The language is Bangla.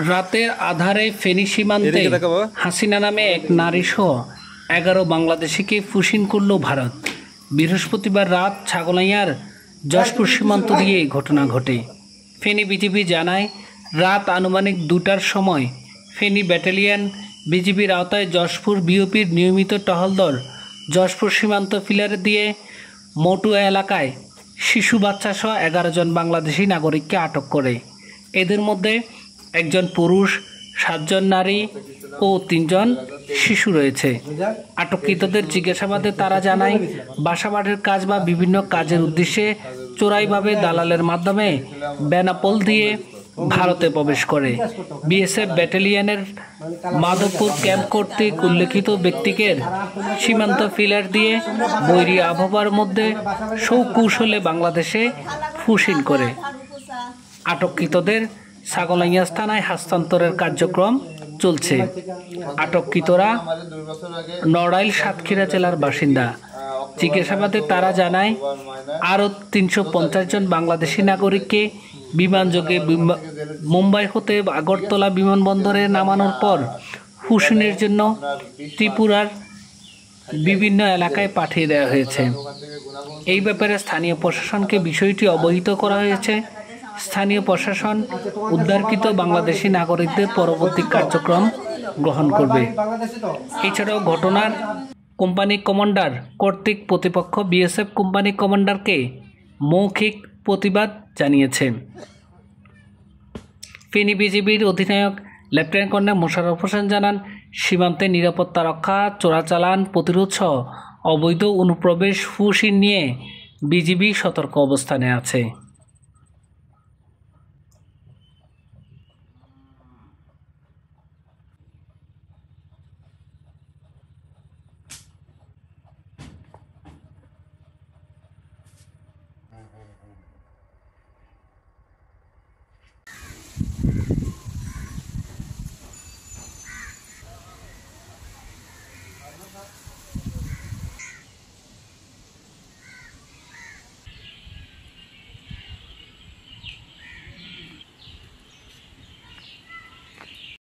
রাতের আধারে ফেনী সীমান্তে হাসিনা নামে এক নারীসহ 11 বাংলাদেশিকে ফুসিন করল ভারত। বৃহস্পতিবার রাত ছাগলাইয়ার যশপুর সীমান্ত দিয়ে ঘটনা ঘটে। ফেনী বিজিবি জানায়, রাত আনুমানিক 2টার সময় ফেনী ব্যাটালিয়ন বিজিবির আওতায় যশপুর বিওপির নিয়মিত টহল দল যশপুর সীমান্ত ফিলার দিয়ে মটুয়া এলাকায় শিশু বাচ্চাসহ 11 জন বাংলাদেশি নাগরিককে আটক করে। এদের মধ্যে একজন পুরুষ, 7 জন নারী ও 3 জন শিশু রয়েছে। আটককৃতদের জিজ্ঞাসাবাদে তারা জানায়, বাসাবাড়ির কাজ বা বিভিন্ন কাজের উদ্দেশ্যে চোরাইভাবে দালালের মাধ্যমে বেনাপোল দিয়ে ভারতে প্রবেশ করে। বিএসএফ ব্যাটালিয়নের মাধবপুর ক্যাম্প কর্তৃক উল্লেখিত ব্যক্তিকে সীমান্ত ফিলার দিয়ে বৈরী আবহাওয়ার মধ্যে সুকৌশলে বাংলাদেশে ফুসিন করে। আটককৃতদের ছাগলাইয়া থানায় হস্তান্তরের কার্যক্রম চলছে। আটককৃতরা নড়াইল সাতক্ষীরা জেলার বাসিন্দা। জিজ্ঞাসাবাদে তারা জানায়, আরও 350 জন বাংলাদেশি নাগরিককে বিমানযোগে মুম্বাই হতে আগরতলা বিমানবন্দরে নামানোর পর ফুসিনের জন্য ত্রিপুরার বিভিন্ন এলাকায় পাঠিয়ে দেওয়া হয়েছে। এই ব্যাপারে স্থানীয় প্রশাসনকে বিষয়টি অবহিত করা হয়েছে। স্থানীয় প্রশাসন উদ্ধারকৃত বাংলাদেশি নাগরিকদের পরবর্তী কার্যক্রম গ্রহণ করবে। এছাড়াও ঘটনার কোম্পানি কমান্ডার কর্তৃক প্রতিপক্ষ বিএসএফ কোম্পানি কমান্ডারকে মৌখিক প্রতিবাদ জানিয়েছে। ফেনী বিজিবির অধিনায়ক লেফটেন্যান্ট কর্নেল মোশাররফ হোসেন জানান, সীমান্তে নিরাপত্তা রক্ষা, চোরাচালান প্রতিরোধ সহ অবৈধ অনুপ্রবেশ ফুসিন নিয়ে বিজিবি সতর্ক অবস্থানে আছে।